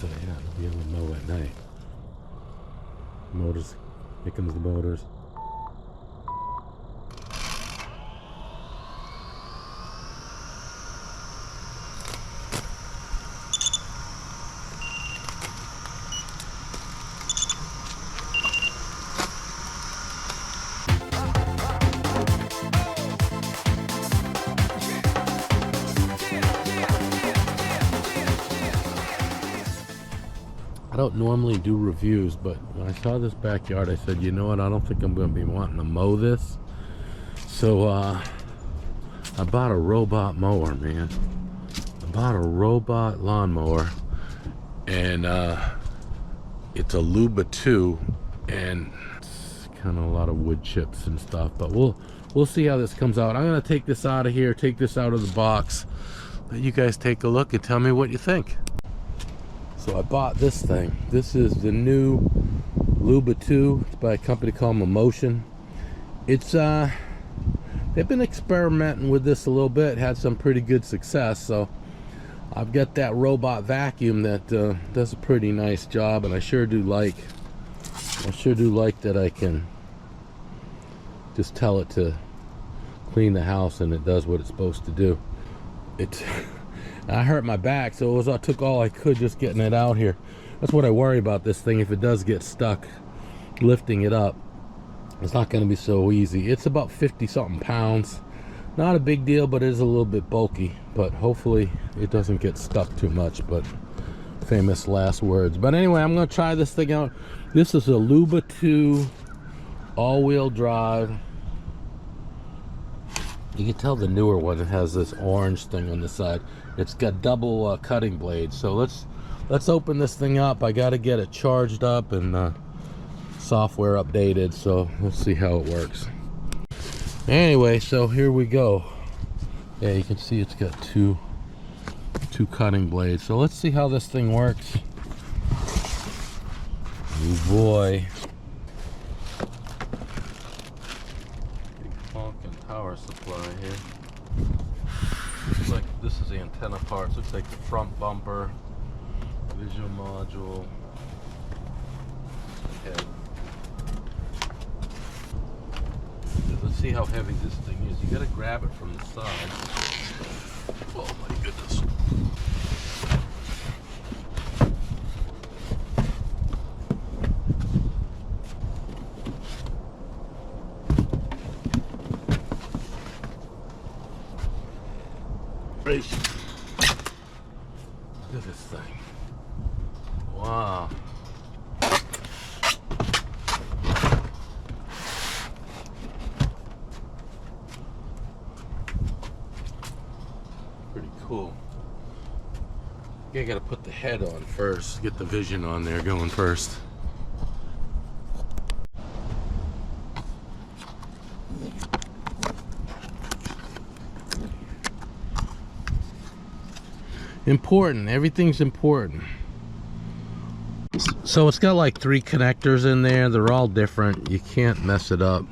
so yeah, I'll be able to mow at night. Motors, here comes the motors. I don't normally do reviews, but when I saw this backyard, I said, you know what, I don't think I'm going to be wanting to mow this. So I bought a robot mower, man. I bought a robot lawnmower, and it's a Luba 2, and it's kind of a lot of wood chips and stuff, but we'll see how this comes out. I'm going to take this out of here, take this out of the box, let you guys take a look and tell me what you think. So I bought this thing. This is the new Luba 2. It's by a company called Mammotion. It's they've been experimenting with this a little bit, had some pretty good success. So I've got that robot vacuum that does a pretty nice job, and I sure do like that I can just tell it to clean the house and it does what it's supposed to do. I hurt my back, so I took all I could just getting it out here. That's what I worry about this thing. If it does get stuck, lifting it up, it's not going to be so easy. It's about 50 something pounds. Not a big deal, but it is a little bit bulky. But hopefully it doesn't get stuck too much. But famous last words. But anyway, I'm going to try this thing out. This is a Luba 2 all-wheel drive. You can tell the newer one, it has this orange thing on the side. It's got double cutting blades. So let's open this thing up. I got to get it charged up and software updated. So let's see how it works. Anyway, so here we go. Yeah, you can see it's got two cutting blades. So let's see how this thing works. Oh boy. Power supply here. Looks like this is the antenna parts. Looks like the front bumper, visual module, head. Let's see how heavy this thing is. You gotta grab it from the side. Oh my goodness. Look at this thing. Wow. Pretty cool. You gotta put the head on first, get the vision on there going first. Important, everything's important. So it's got like 3 connectors in there. They're all different. You can't mess it up.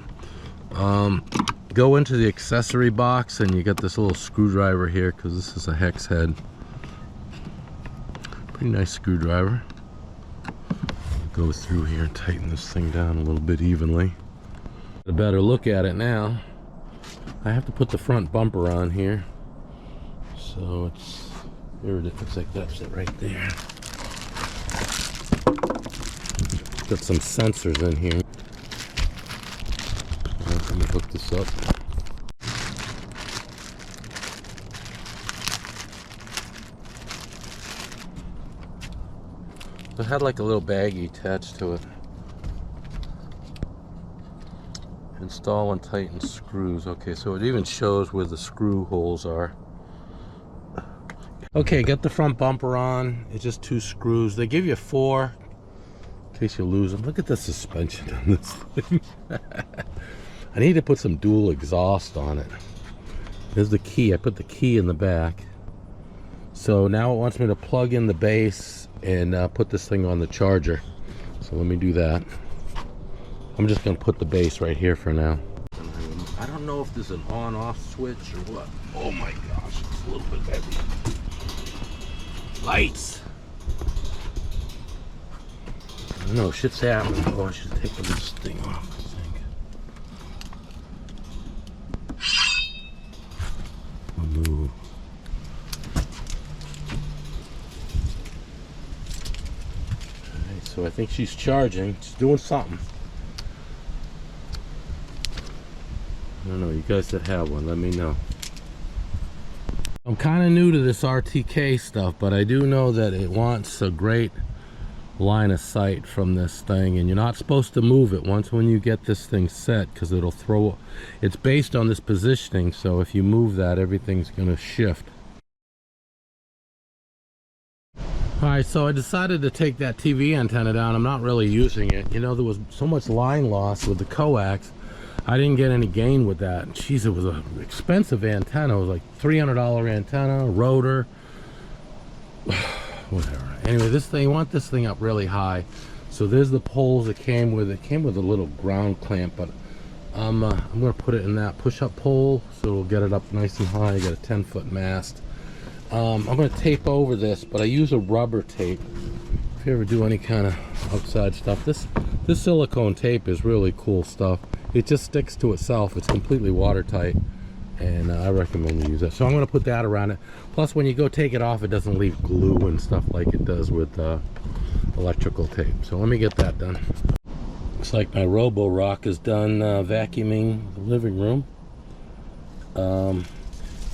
Go into the accessory box and you got this little screwdriver here, because this is a hex head. Pretty nice screwdriver. Go through here and tighten this thing down a little bit evenly. A better look at it now. I have to put the front bumper on here, so it's there. It looks like that's it right there. Got some sensors in here. Let me hook this up. It had like a little baggie attached to it. Install and tighten screws. Okay, so it even shows where the screw holes are. Okay, got the front bumper on. It's just 2 screws. They give you 4 in case you lose them. Look at the suspension on this thing. I need to put some dual exhaust on it. There's the key. I put the key in the back. So now it wants me to plug in the base and put this thing on the charger. So let me do that. I'm just going to put the base right here for now. I don't know if there's an on-off switch or what. Oh my gosh, it's a little bit heavy. Lights. No, shit's happening. Oh, I should take this thing off, I think. Move. Alright, so I think she's charging. She's doing something. I don't know, you guys that have one, let me know. I'm kind of new to this RTK stuff, but I do know that it wants a great line of sight from this thing, and you're not supposed to move it once when you get this thing set, because it'll throw. It's based on this positioning, so if you move that, everything's going to shift. Alright, so I decided to take that TV antenna down. I'm not really using it. You know, there was so much line loss with the coax. I didn't get any gain with that. Jeez, it was an expensive antenna. It was like $300 antenna, rotor, whatever. Anyway, this thing, I want this thing up really high. So there's the poles it came with. It came with a little ground clamp, but I'm gonna put it in that push-up pole, so it'll get it up nice and high. I got a 10-foot mast. I'm gonna tape over this, but I use a rubber tape. If you ever do any kind of outside stuff, this silicone tape is really cool stuff. It just sticks to itself. It's completely watertight, and I recommend you use that. So I'm going to put that around it. Plus, when you go take it off, it doesn't leave glue and stuff like it does with electrical tape. So let me get that done. Looks like my Robo-Rock is done vacuuming the living room.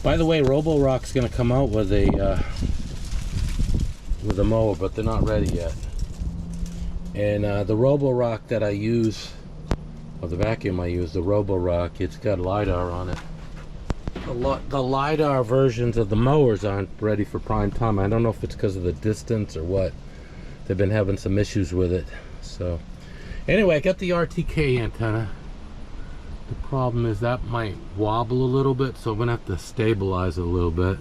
By the way, Robo-Rock's going to come out with a mower, but they're not ready yet. And the Robo-Rock that I use, or the vacuum I use, the Robo-Rock, it's got LiDAR on it. The LiDAR versions of the mowers aren't ready for prime time. I don't know if it's because of the distance or what. They've been having some issues with it. So anyway, I got the RTK antenna. The problem is that might wobble a little bit, so I'm gonna have to stabilize it a little bit.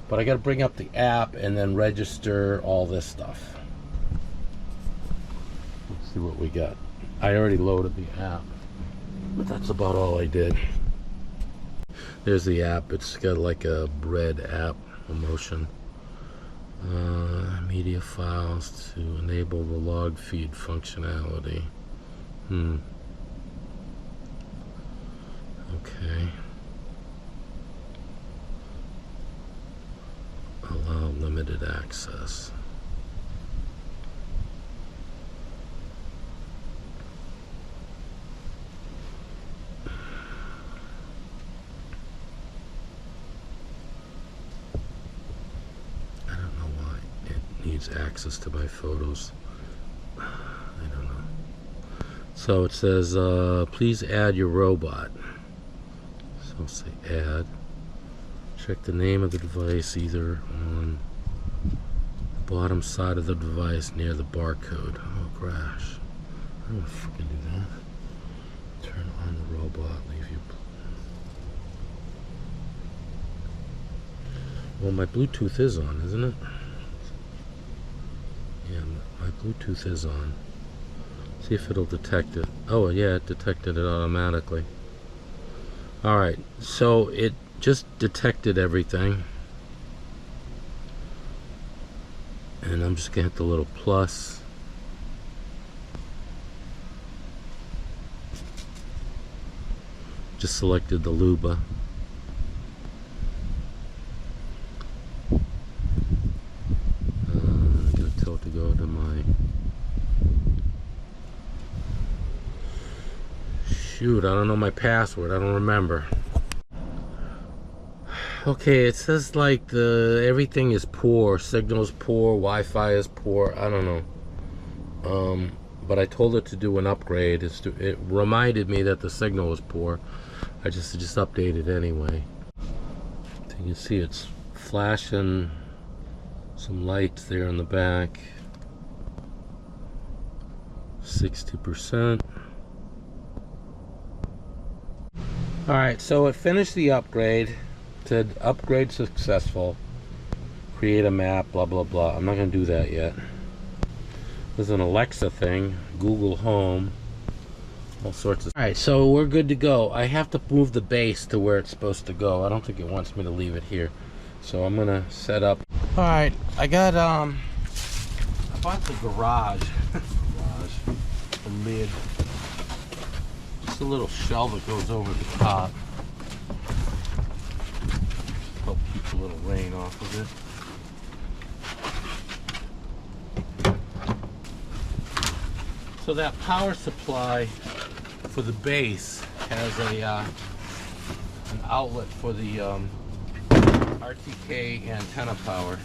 But I got to bring up the app and then register all this stuff. Let's see what we got. I already loaded the app, but that's about all I did. There's the app. It's got like a bread app, Mammotion. Media files to enable the log feed functionality. Okay. Allow limited access. I don't know why it needs access to my photos. I don't know. So it says, please add your robot. So I'll say add. Check the name of the device either on the bottom side of the device near the barcode. Oh gosh, I'm gonna freaking do that. Turn on the robot, leave you. Well, my Bluetooth is on, isn't it? Yeah, my Bluetooth is on. See if it'll detect it. Oh yeah, it detected it automatically. Alright, so it just detected everything, and I'm just gonna hit the little plus. Just selected the Luba. I'm gonna tell it to go to my shoot. I don't know my password. I don't remember. Okay, it says like everything is poor, signal's poor, Wi-Fi is poor. I don't know. But I told it to do an upgrade. It reminded me that the signal was poor. I just updated anyway. So you can see it's flashing some lights there in the back. 60%. All right, so it finished the upgrade. Said upgrade successful, create a map, blah blah blah. I'm not gonna do that yet. There's an Alexa thing, Google Home, all sorts of. All right, so we're good to go. I have to move the base to where it's supposed to go. I don't think it wants me to leave it here, so I'm gonna set up. All right, I got bought the garage the lid. Just a little shell that goes over the top. Help keep a little rain off of it. So that power supply for the base has a an outlet for the RTK antenna power.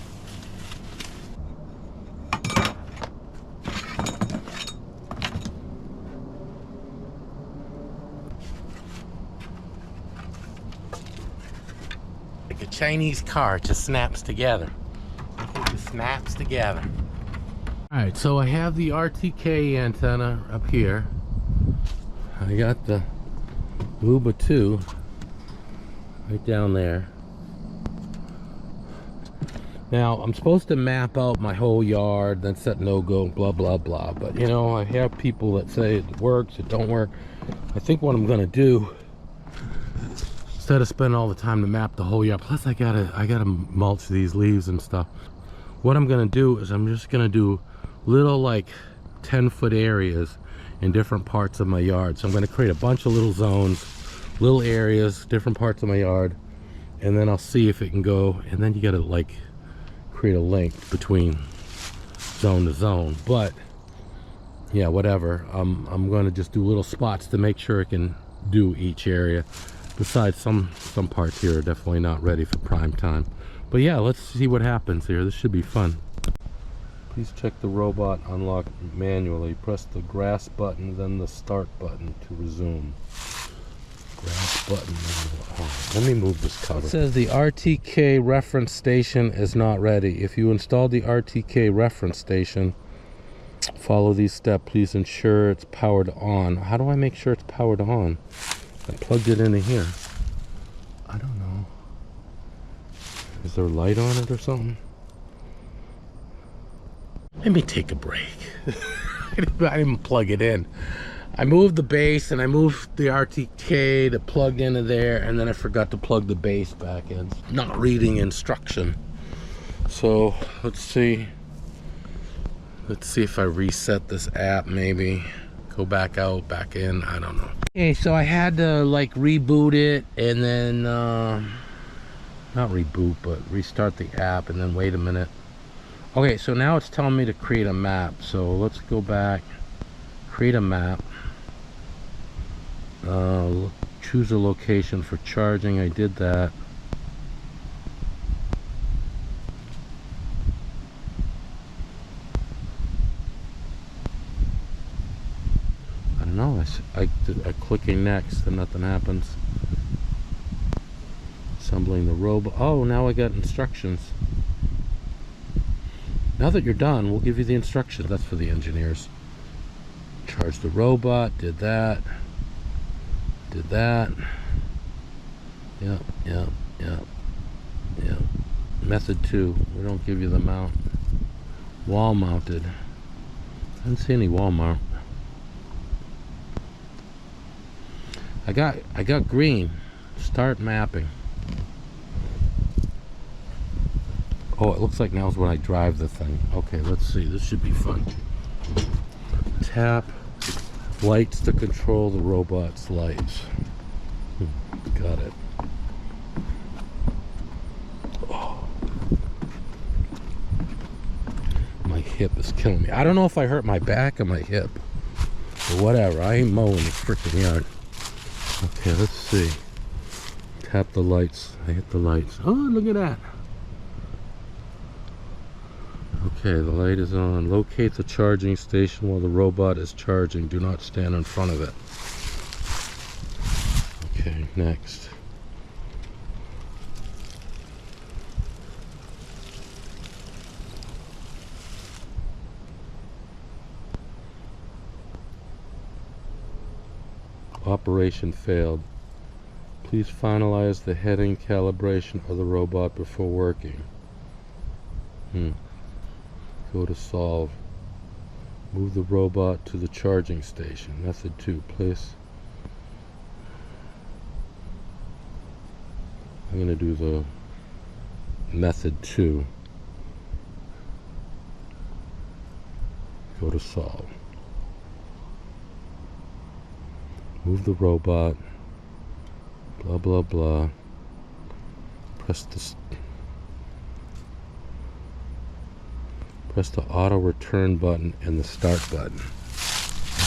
Like a Chinese car, it just snaps together. It just snaps together. Alright, so I have the RTK antenna up here. I got the Luba 2 right down there. Now, I'm supposed to map out my whole yard, then set no-go, blah, blah, blah. But, you know, I have people that say it works, it don't work. I think what I'm going to do, instead of spending all the time to map the whole yard, plus I gotta mulch these leaves and stuff. What I'm going to do is I'm just going to do little, like, 10-foot areas in different parts of my yard. So I'm going to create a bunch of little zones, little areas, different parts of my yard, and then I'll see if it can go. And then you got to, like, create a link between zone to zone. But yeah, whatever. I'm going to just do little spots to make sure it can do each area. Besides, some parts here are definitely not ready for prime time. But yeah, let's see what happens here. This should be fun. Please check the robot unlock manually. Press the grass button, then the start button to resume. Grass button. Oh, let me move this cover. It says the RTK reference station is not ready. If you install the RTK reference station, follow these steps. Please ensure it's powered on. How do I make sure it's powered on? I plugged it into here. I don't know. Is there a light on it or something? Let me take a break. I didn't plug it in. I moved the base and I moved the RTK that plugged into there, and then I forgot to plug the base back in. Not reading instruction. So let's see. Let's see if I reset this app, maybe. Go back out, back in, I don't know. Okay, so I had to like reboot it and then, not reboot, but restart the app and then wait a minute. Okay, so now it's telling me to create a map. So let's go back, create a map. Choose a location for charging. I did that. I don't know. I clicking next and nothing happens. Assembling the robot. Oh, now I got instructions. Now that you're done, we'll give you the instructions. That's for the engineers. Charge the robot. Did that. Did that. Yep. Method 2. We don't give you the mount. Wall mounted. I didn't see any wall mount. I got green. Start mapping. Oh, it looks like now's when I drive the thing. Okay, let's see. This should be fun. Tap lights to control the robot's lights. Got it. Oh. My hip is killing me. I don't know if I hurt my back or my hip. But whatever. I ain't mowing the freaking yard. Okay, let's see. Tap the lights. I hit the lights. Oh, look at that. Okay, the light is on. Locate the charging station while the robot is charging. Do not stand in front of it. Okay, next. Operation failed. Please finalize the heading calibration of the robot before working. Go to solve. Move the robot to the charging station. Method 2. Place. I'm going to do the method 2. Go to solve. Move the robot. Blah blah blah. Press the auto return button and the start button.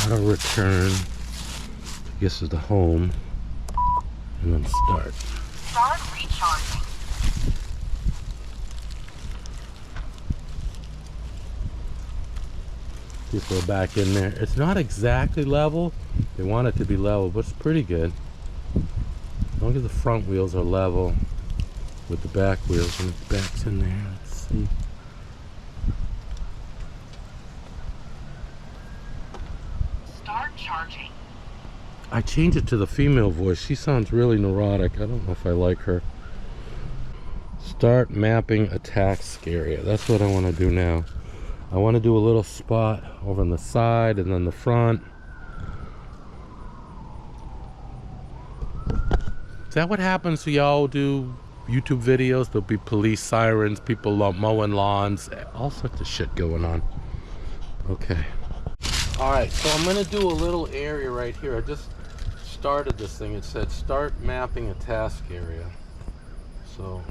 Auto return. This is the home. And then start. Start recharging. People are back in there. It's not exactly level. They want it to be level, but it's pretty good. As long as the front wheels are level with the back wheels, and the back's in there. Let's see. Start charging. I changed it to the female voice. She sounds really neurotic. I don't know if I like her. Start mapping a task area. That's what I want to do now. I want to do a little spot over on the side and then the front. Is that what happens to y'all do YouTube videos? There'll be police sirens, people mowing lawns, all sorts of shit going on. Okay. Alright, so I'm going to do a little area right here. I just started this thing. It said start mapping a task area. So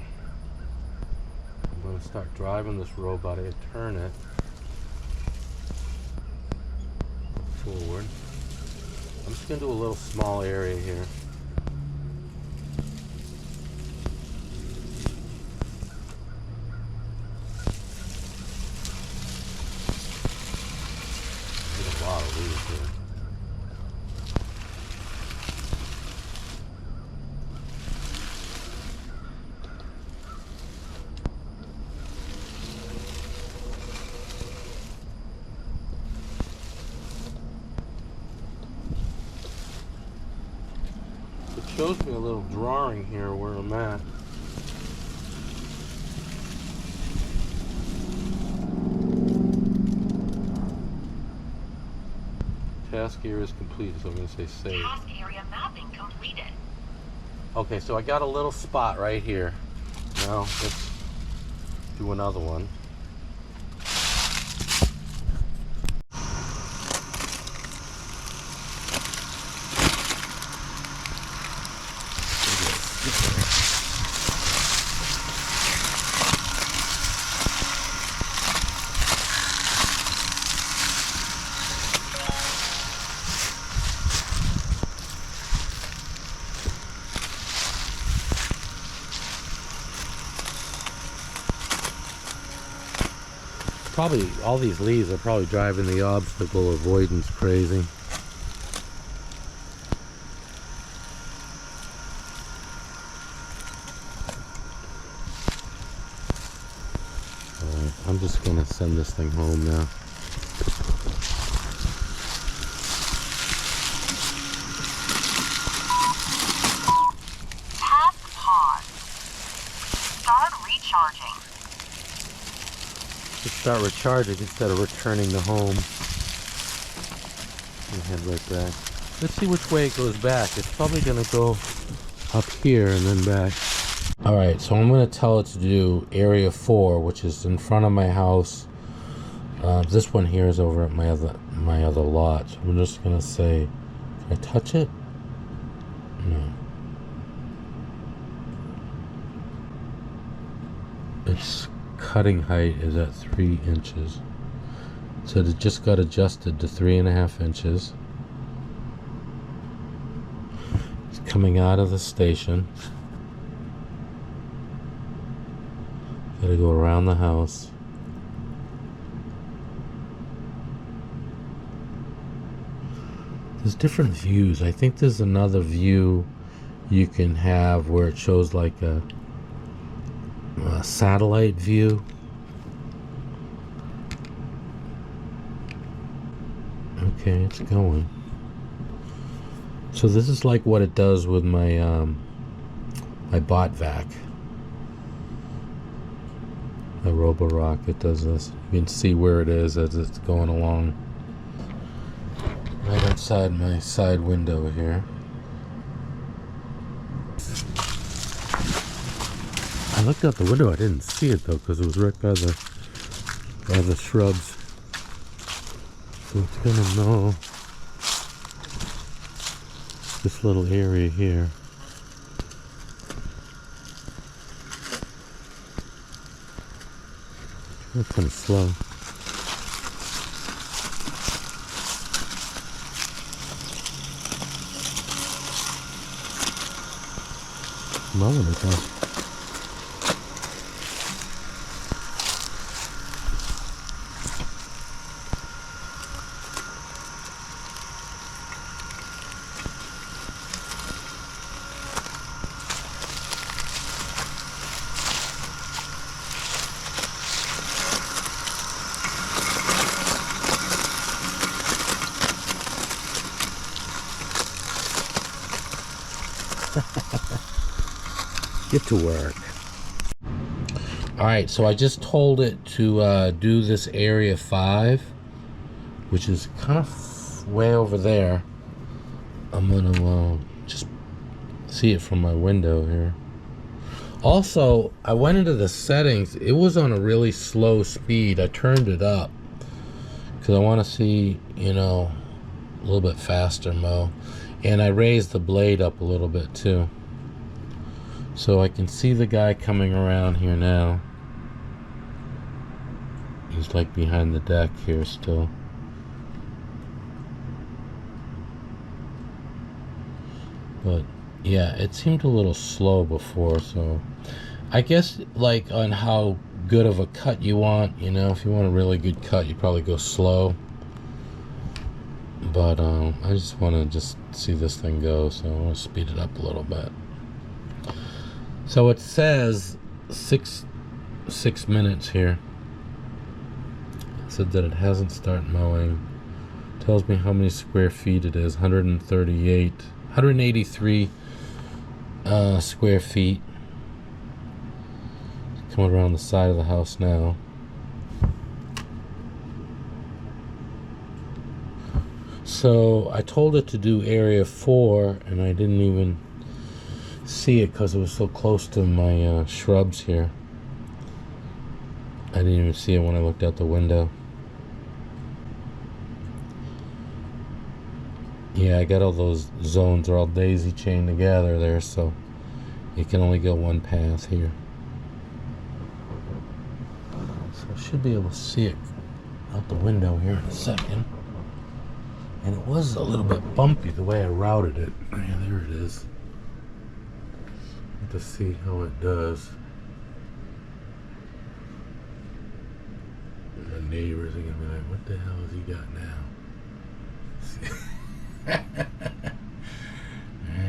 I'm going to start driving this robot. I turn it forward. I'm just going to do a little small area here. There's a lot of leaves here. Shows me a little drawing here where I'm at. Task area is completed, so I'm going to say save. Task area mapping completed. Okay, so I got a little spot right here. Now let's do another one. Probably all these leaves are probably driving the obstacle avoidance crazy. Alright, I'm just gonna send this thing home now. Task pause. Start recharging. Start recharging instead of returning to home. And head right back. Let's see which way it goes back. It's probably gonna go up here and then back. Alright, so I'm gonna tell it to do area 4, which is in front of my house. This one here is over at my other lot. So I'm just gonna say, can I touch it? No. It's cutting height is at 3 inches. So it just got adjusted to 3.5 inches. It's coming out of the station. Gotta go around the house. There's different views. I think there's another view you can have where it shows like a satellite view. Okay, it's going. So this is like what it does with my my bot vac. The Roborock, it does this. You can see where it is as it's going along. Right outside my side window here. I looked out the window, I didn't see it though, because it was right by the shrubs. So it's gonna mow this little area here. That's kind of slow. Mowing it though. Get to work. Alright, so I just told it to do this area 5, which is kind of way over there. I'm gonna just see it from my window here. Also, I went into the settings. It was on a really slow speed. I turned it up because I want to see, you know, a little bit faster mow. And I raised the blade up a little bit too. So I can see the guy coming around here now. He's like behind the deck here still. But yeah, it seemed a little slow before, so I guess like on how good of a cut you want, you know, if you want a really good cut, you probably go slow. But I just want to see this thing go, so I want to speed it up a little bit. So it says 6 minutes here. It said that it hasn't started mowing. Tells me how many square feet it is. 183 square feet. Coming around the side of the house now. So I told it to do area 4, and I didn't even see it because it was so close to my shrubs here. I didn't even see it when I looked out the window. Yeah, I got all those zones are all daisy chained together there, so you can only go one path here. So I should be able to see it out the window here in a second. And it was a little bit bumpy the way I routed it. Yeah, there it is. To see how it does. My neighbors are gonna be like, what the hell has he got now?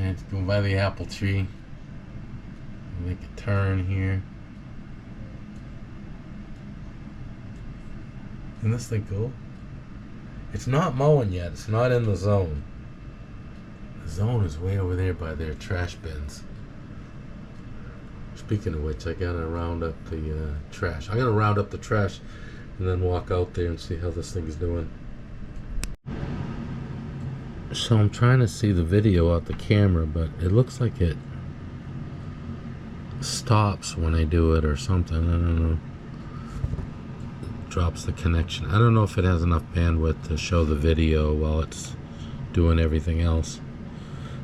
Let's go by the apple tree. Make a turn here. Isn't this thing cool? It's not mowing yet. It's not in the zone. The zone is way over there by their trash bins. Speaking of which, I gotta round up the trash. I gotta round up the trash and then walk out there and see how this thing is doing. So I'm trying to see the video out the camera, but it looks like it stops when I do it or something. I don't know. It drops the connection. I don't know if it has enough bandwidth to show the video while it's doing everything else.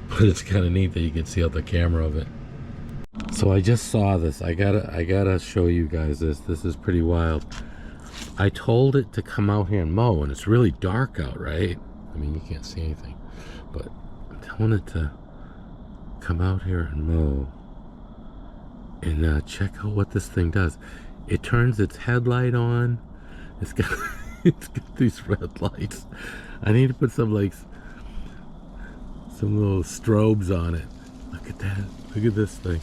But it's kind of neat that you can see out the camera of it. So I just saw this. I gotta show you guys this. This is pretty wild. I told it to come out here and mow, and it's really dark out, right? I mean, you can't see anything, but I'm telling it to come out here and mow and check out what this thing does. It turns its headlight on. It's got it's got these red lights. I need to put some like some little strobes on it. Look at that. Look at this thing.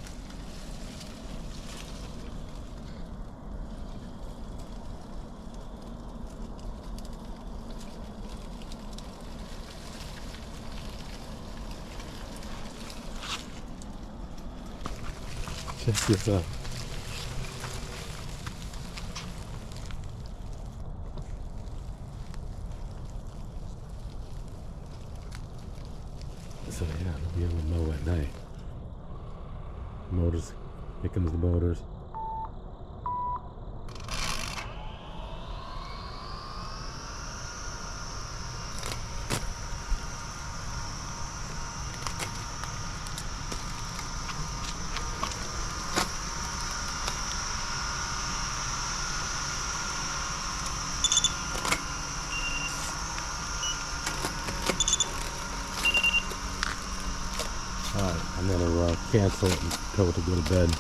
Check this out. So yeah, it'll be able to mow at night. Motors, here comes the motors. cancel it and tell it to go to bed.